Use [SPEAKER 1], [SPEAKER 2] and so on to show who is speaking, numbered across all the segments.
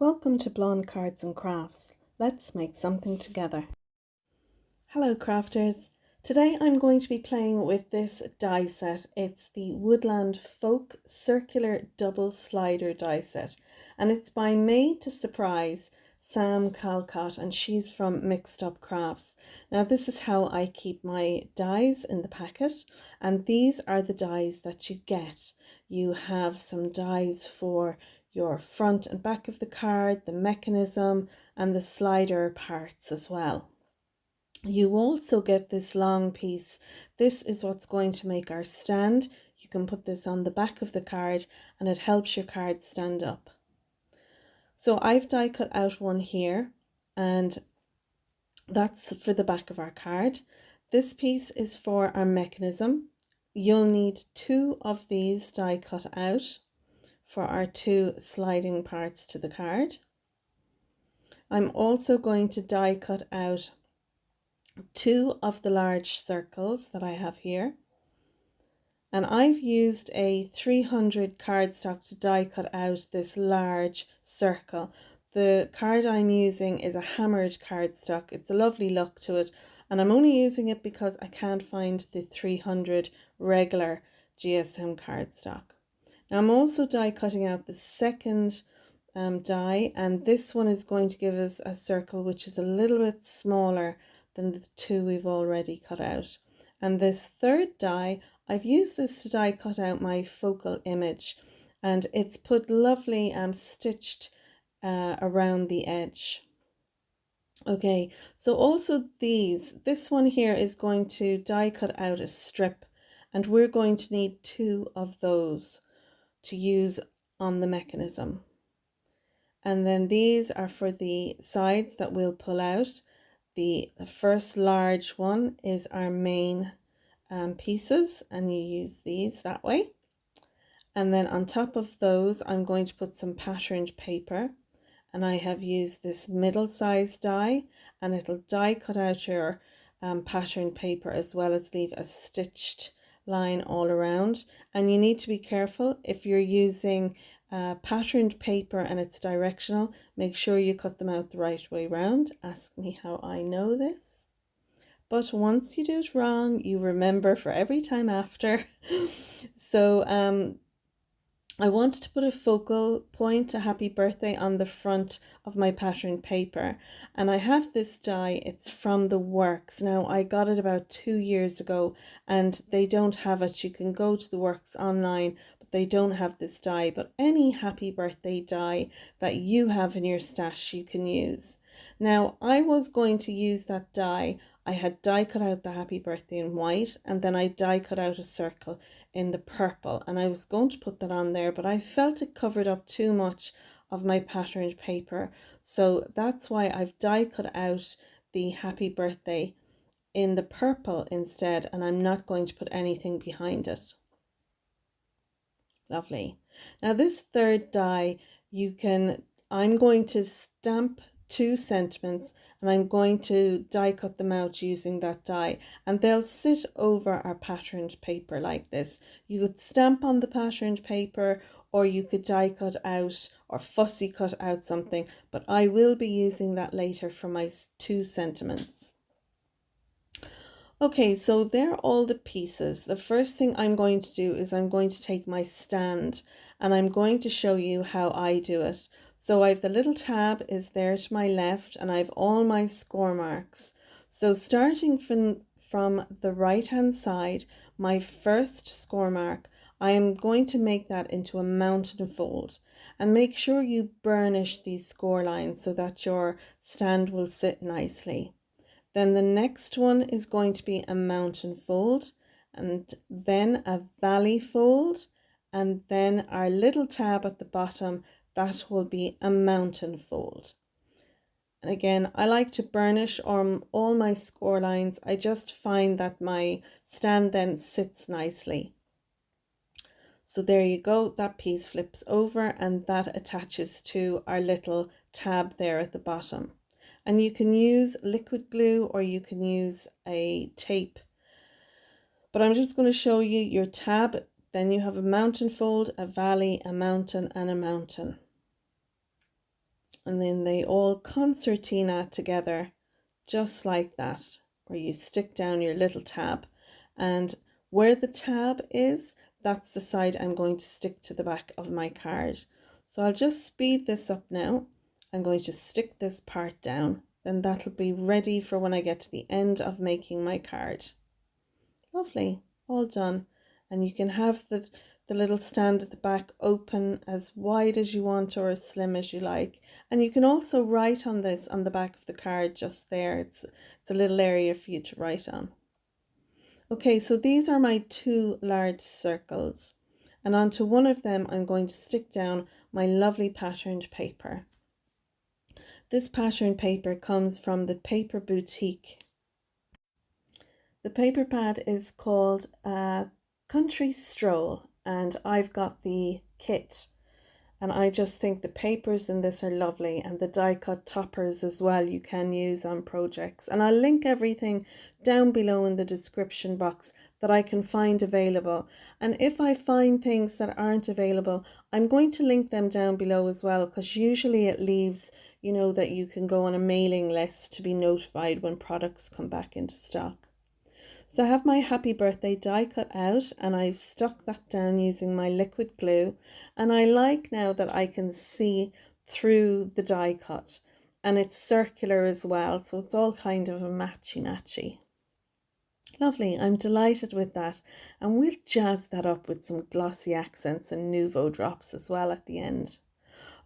[SPEAKER 1] Welcome to Blonde Cards and Crafts. Let's make something together. Hello crafters. Today I'm going to be playing with this die set. It's the Woodland Folk Circular Double Slider die set, and it's by Made to Surprise Sam Calcott, and she's from Mixed Up Crafts. Now this is how I keep my dies in the packet, and these are the dies that you get. You have some dies for your front and back of the card, the mechanism, and the slider parts as well. You also get this long piece. This is what's going to make our stand. You can put this on the back of the card and it helps your card stand up. So I've die cut out one here, and that's for the back of our card. This piece is for our mechanism. You'll need two of these die cut out for our two sliding parts to the card. I'm also going to die cut out two of the large circles that I have here, and I've used a 300 cardstock to die cut out this large circle. The card I'm using is a hammered cardstock. It's a lovely look to it, and I'm only using it because I can't find the 300 regular GSM cardstock. Now I'm also die cutting out the second die, and this one is going to give us a circle which is a little bit smaller than the two we've already cut out. And this third die, I've used this to die cut out my focal image, and it's put lovely stitched around the edge. Okay, so also this one here is going to die cut out a strip, and we're going to need two of those to use on the mechanism. And then these are for the sides that we'll pull out. The first large one is our main pieces, and you use these that way. And then on top of those, I'm going to put some patterned paper, and I have used this middle size die, and it'll die cut out your patterned paper as well as leave a stitched line all around. And you need to be careful if you're using patterned paper and it's directional, make sure you cut them out the right way round. Ask me how I know this. But once you do it wrong, you remember for every time after. So I wanted to put a focal point, a happy birthday, on the front of my patterned paper, and I have this die. It's from the Works. Now I got it about 2 years ago, and they don't have it. You can go to the Works online, but they don't have this die. But any happy birthday die that you have in your stash you can use. Now I was going to use that die. I had die cut out the happy birthday in white, and then I die cut out a circle in the purple, and I was going to put that on there, but I felt it covered up too much of my patterned paper, so that's why I've die cut out the happy birthday in the purple instead, and I'm not going to put anything behind it. Lovely. Now this third die, I'm going to stamp 2 sentiments, and I'm going to die cut them out using that die, and they'll sit over our patterned paper like this. You could stamp on the patterned paper, or you could die cut out or fussy cut out something, but I will be using that later for my 2 sentiments. Okay, so they're all the pieces. The first thing I'm going to do is I'm going to take my stand, and I'm going to show you how I do it. So I've the little tab is there to my left, and I've all my score marks. So starting from the right hand side, my first score mark, I am going to make that into a mountain fold, and make sure you burnish these score lines so that your stand will sit nicely. Then the next one is going to be a mountain fold, and then a valley fold, and then our little tab at the bottom, that will be a mountain fold. And again, I like to burnish all my score lines. I just find that my stand then sits nicely. So there you go, that piece flips over, and that attaches to our little tab there at the bottom. And you can use liquid glue or you can use a tape, but I'm just going to show you your tab. Then you have a mountain fold, a valley, a mountain, and a mountain. And then they all concertina together, just like that, where you stick down your little tab. And where the tab is, that's the side I'm going to stick to the back of my card. So I'll just speed this up now. I'm going to stick this part down, then that'll be ready for when I get to the end of making my card. Lovely, all done. And you can have the little stand at the back open as wide as you want or as slim as you like. And you can also write on this on the back of the card just there. It's a little area for you to write on. Okay, so these are my two large circles. And onto one of them, I'm going to stick down my lovely patterned paper. This patterned paper comes from the Paper Boutique. The paper pad is called Country Stroll, and I've got the kit. And I just think the papers in this are lovely, and the die cut toppers as well you can use on projects. And I'll link everything down below in the description box that I can find available. And if I find things that aren't available, I'm going to link them down below as well, because usually it leaves, you know, that you can go on a mailing list to be notified when products come back into stock. So I have my happy birthday die cut out, and I've stuck that down using my liquid glue, and I like now that I can see through the die cut, and it's circular as well, so it's all kind of a matchy. Lovely, I'm delighted with that, and we'll jazz that up with some glossy accents and Nouveau drops as well at the end.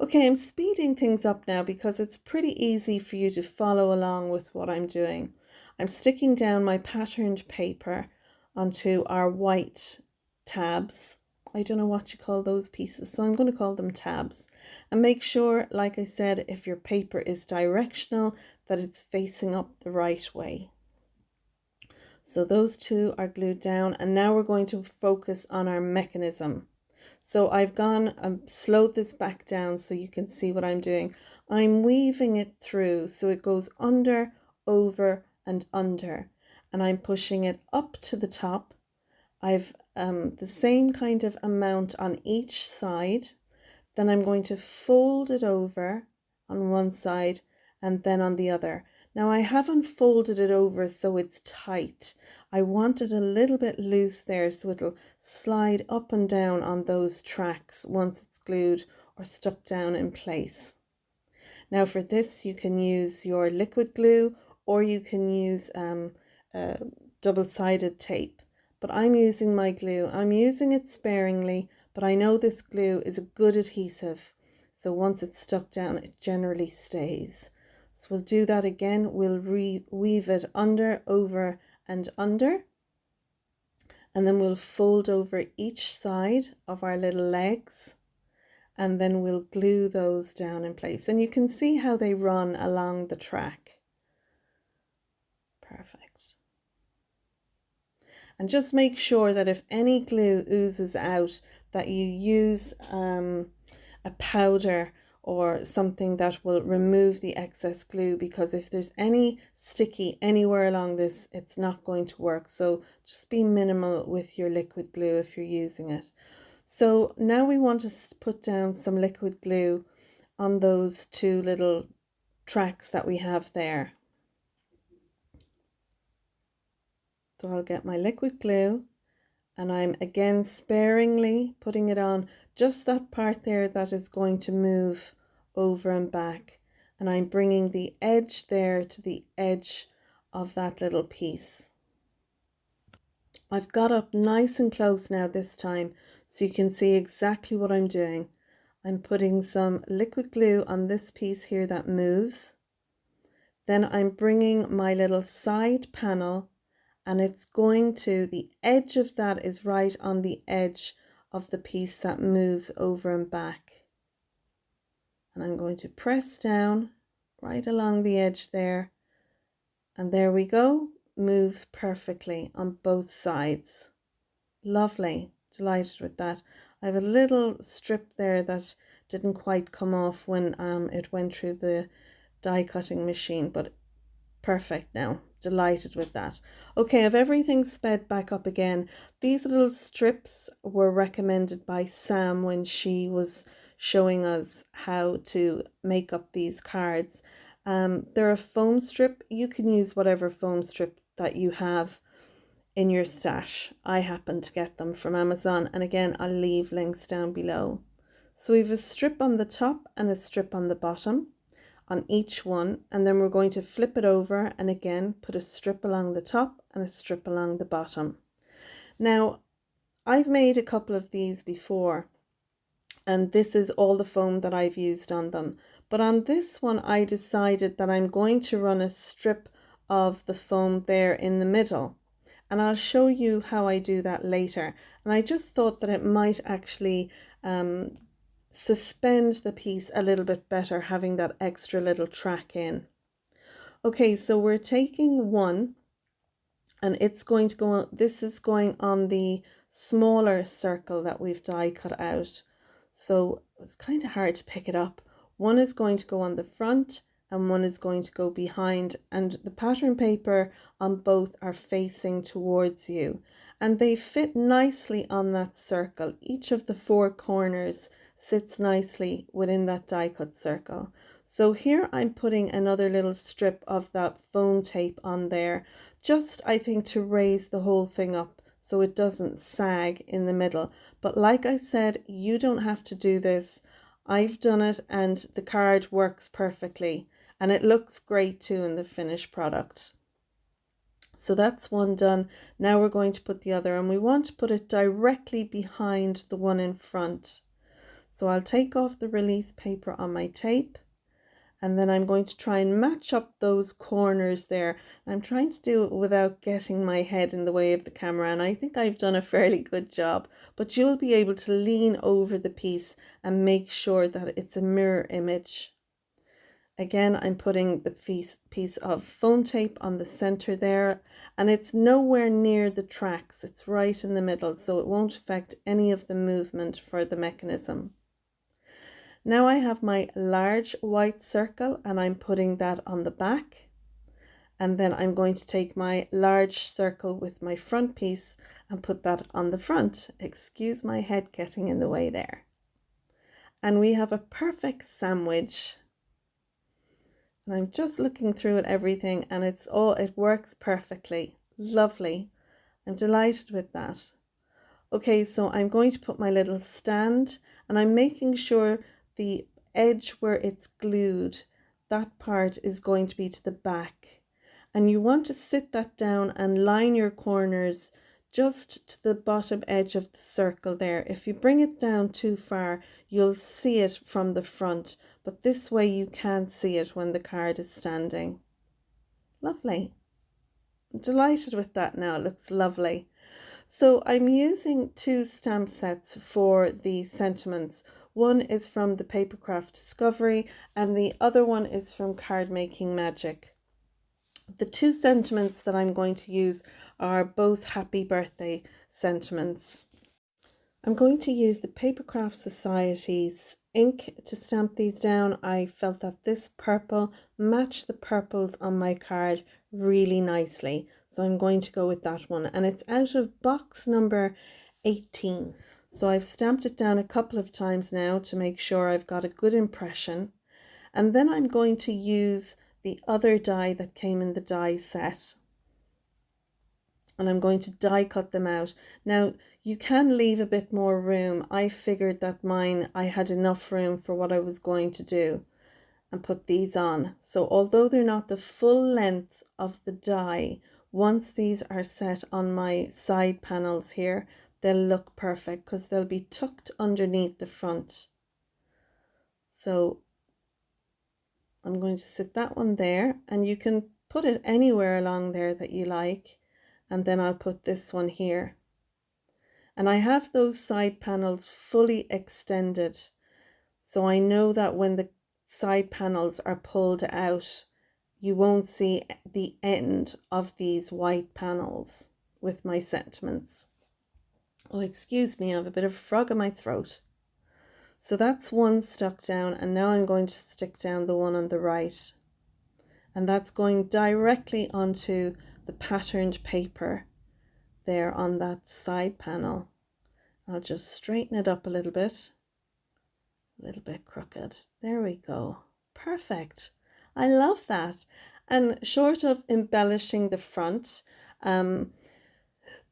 [SPEAKER 1] Okay, I'm speeding things up now because it's pretty easy for you to follow along with what I'm doing. I'm sticking down my patterned paper onto our white tabs. I don't know what you call those pieces, so I'm going to call them tabs. And make sure, like I said, if your paper is directional, that it's facing up the right way. So those two are glued down, and now we're going to focus on our mechanism. So I've gone and slowed this back down so you can see what I'm doing. I'm weaving it through so it goes under, over and under, and I'm pushing it up to the top. I've the same kind of amount on each side. Then I'm going to fold it over on one side and then on the other. Now I haven't folded it over so it's tight. I want it a little bit loose there so it'll slide up and down on those tracks once it's glued or stuck down in place. Now for this you can use your liquid glue, or you can use double-sided tape. But I'm using my glue. I'm using it sparingly, but I know this glue is a good adhesive. So once it's stuck down, it generally stays. So we'll do that again. We'll weave it under, over and under. And then we'll fold over each side of our little legs. And then we'll glue those down in place. And you can see how they run along the track. Perfect. And just make sure that if any glue oozes out, that you use a powder or something that will remove the excess glue, because if there's any sticky anywhere along this, it's not going to work. So just be minimal with your liquid glue if you're using it. So now we want to put down some liquid glue on those two little tracks that we have there. So I'll get my liquid glue, and I'm again sparingly putting it on just that part there that is going to move over and back, and I'm bringing the edge there to the edge of that little piece. I've got up nice and close now this time so you can see exactly what I'm doing. I'm putting some liquid glue on this piece here that moves. Then I'm bringing my little side panel, and it's going to, the edge of that is right on the edge of the piece that moves over and back. And I'm going to press down right along the edge there. And there we go, moves perfectly on both sides. Lovely, delighted with that. I have a little strip there that didn't quite come off when it went through the die cutting machine, but perfect now. Delighted with that. Okay, I've everything sped back up again. These little strips were recommended by Sam when she was showing us how to make up these cards. They're a foam strip. You can use whatever foam strip that you have in your stash. I happen to get them from Amazon, and again, I'll leave links down below. So we have a strip on the top and a strip on the bottom on each one, and then we're going to flip it over and again put a strip along the top and a strip along the bottom. Now, I've made a couple of these before, and this is all the foam that I've used on them. But on this one, I decided that I'm going to run a strip of the foam there in the middle. And I'll show you how I do that later. And I just thought that it might actually suspend the piece a little bit better, having that extra little track in. Okay, so we're taking one, and it's going to go on, this is going on the smaller circle that we've die cut out. So it's kind of hard to pick it up. One is going to go on the front and one is going to go behind, and the pattern paper on both are facing towards you, and they fit nicely on that circle. Each of the four corners sits nicely within that die cut circle. So here I'm putting another little strip of that foam tape on there, just I think to raise the whole thing up so it doesn't sag in the middle. But like I said, you don't have to do this. I've done it and the card works perfectly, and it looks great too in the finished product. So that's one done. Now we're going to put the other, and we want to put it directly behind the one in front. So I'll take off the release paper on my tape, and then I'm going to try and match up those corners there. I'm trying to do it without getting my head in the way of the camera, and I think I've done a fairly good job, but you'll be able to lean over the piece and make sure that it's a mirror image. Again, I'm putting the piece of foam tape on the center there, and it's nowhere near the tracks. It's right in the middle, so it won't affect any of the movement for the mechanism. Now I have my large white circle, and I'm putting that on the back, and then I'm going to take my large circle with my front piece and put that on the front. Excuse my head getting in the way there. And we have a perfect sandwich. And I'm just looking through at everything, and it works perfectly. Lovely. I'm delighted with that. Okay, so I'm going to put my little stand, and I'm making sure the edge where it's glued, that part is going to be to the back. And you want to sit that down and line your corners just to the bottom edge of the circle there. If you bring it down too far, you'll see it from the front, but this way you can't see it when the card is standing. Lovely. I'm delighted with that now. It looks lovely. So I'm using two stamp sets for the sentiments. One is from the Papercraft Discovery and the other one is from Card Making Magic. The two sentiments that I'm going to use are both happy birthday sentiments. I'm going to use the Papercraft Society's ink to stamp these down. I felt that this purple matched the purples on my card really nicely, so I'm going to go with that one, and it's out of box number 18. So I've stamped it down a couple of times now to make sure I've got a good impression, and then I'm going to use the other die that came in the die set, and I'm going to die cut them out. Now you can leave a bit more room. I figured that I had enough room for what I was going to do, and put these on. So although they're not the full length of the die, once these are set on my side panels here, they'll look perfect because they'll be tucked underneath the front. So I'm going to sit that one there, and you can put it anywhere along there that you like, and then I'll put this one here. And I have those side panels fully extended, so I know that when the side panels are pulled out, you won't see the end of these white panels with my sentiments. Oh, excuse me, I have a bit of a frog in my throat. So that's one stuck down, and now I'm going to stick down the one on the right, and that's going directly onto the patterned paper there on that side panel. I'll just straighten it up a little bit. A little bit crooked. There we go. Perfect. I love that. And short of embellishing the front,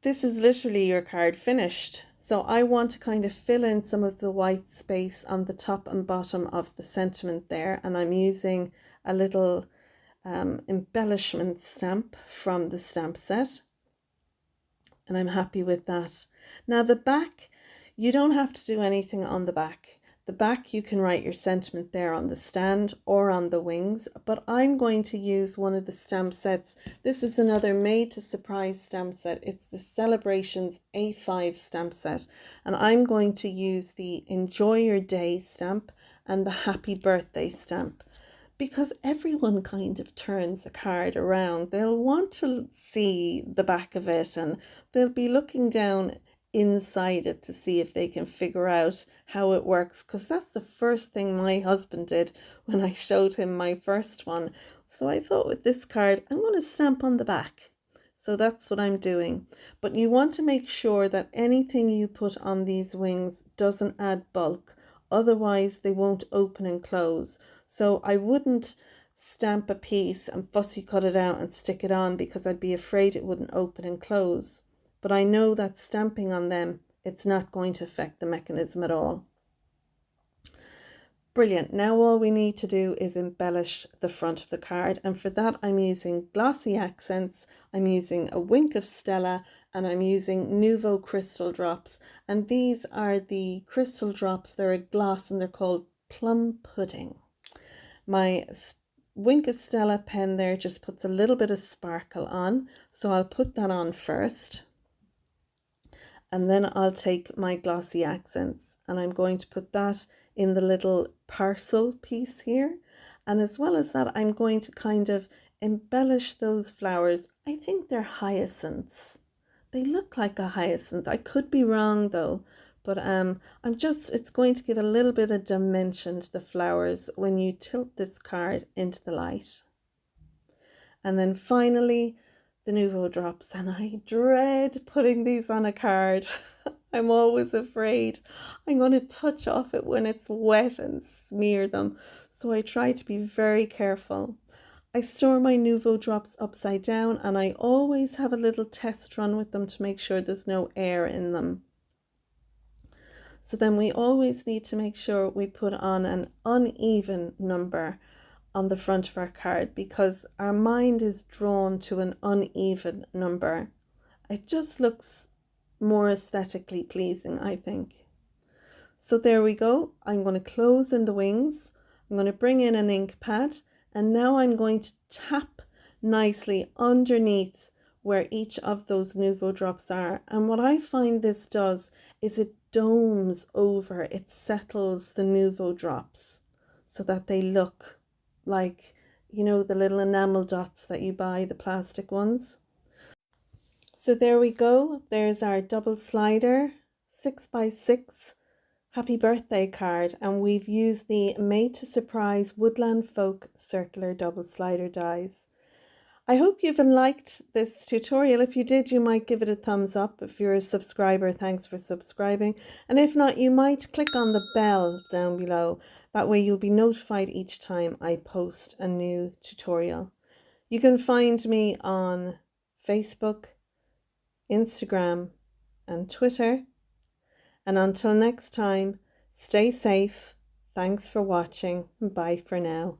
[SPEAKER 1] this is literally your card finished. So I want to kind of fill in some of the white space on the top and bottom of the sentiment there. And I'm using a little embellishment stamp from the stamp set. And I'm happy with that. Now the back, you don't have to do anything on the back. The back, you can write your sentiment there on the stand or on the wings, but I'm going to use one of the stamp sets. This is another made to surprise stamp set. It's the Celebrations A5 stamp set, and I'm going to use the Enjoy Your Day stamp and the Happy Birthday stamp, because everyone kind of turns a card around. They'll want to see the back of it, and they'll be looking down inside it to see if they can figure out how it works, because that's the first thing my husband did when I showed him my first one. So I thought, with this card, I'm going to stamp on the back. So that's what I'm doing. But you want to make sure that anything you put on these wings doesn't add bulk, otherwise they won't open and close. So I wouldn't stamp a piece and fussy cut it out and stick it on, because I'd be afraid it wouldn't open and close. But I know that stamping on them, it's not going to affect the mechanism at all. Brilliant. Now all we need to do is embellish the front of the card, and for that I'm using glossy accents, I'm using a wink of Stella, and I'm using Nouveau crystal drops, and these are the crystal drops. They're a gloss and they're called Plum Pudding. My wink of Stella pen there just puts a little bit of sparkle on, so I'll put that on first. And then I'll take my glossy accents and I'm going to put that in the little parcel piece here. And as well as that, I'm going to kind of embellish those flowers. I think they're hyacinths. They look like a hyacinth. I could be wrong though, but it's going to give a little bit of dimension to the flowers when you tilt this card into the light. And then finally, the Nouveau drops, and I dread putting these on a card. I'm always afraid I'm going to touch off it when it's wet and smear them, so I try to be very careful. I store my Nouveau drops upside down, and I always have a little test run with them to make sure there's no air in them. So then we always need to make sure we put on an uneven number on the front of our card, because our mind is drawn to an uneven number. It just looks more aesthetically pleasing, I think. So there we go. I'm going to close in the wings. I'm going to bring in an ink pad, and now I'm going to tap nicely underneath where each of those Nouveau drops are. And what I find this does is it domes over, it settles the Nouveau drops so that they look like, you know, the little enamel dots that you buy, the plastic ones. So there we go. There's our double slider 6x6 happy birthday card, and we've used the Made to Surprise Woodland Folk circular double slider dies. I hope you've liked this tutorial. If you did, you might give it a thumbs up. If you're a subscriber, thanks for subscribing. And if not, you might click on the bell down below. That way you'll be notified each time I post a new tutorial. You can find me on Facebook, Instagram, and Twitter. And until next time, stay safe. Thanks for watching. Bye for now.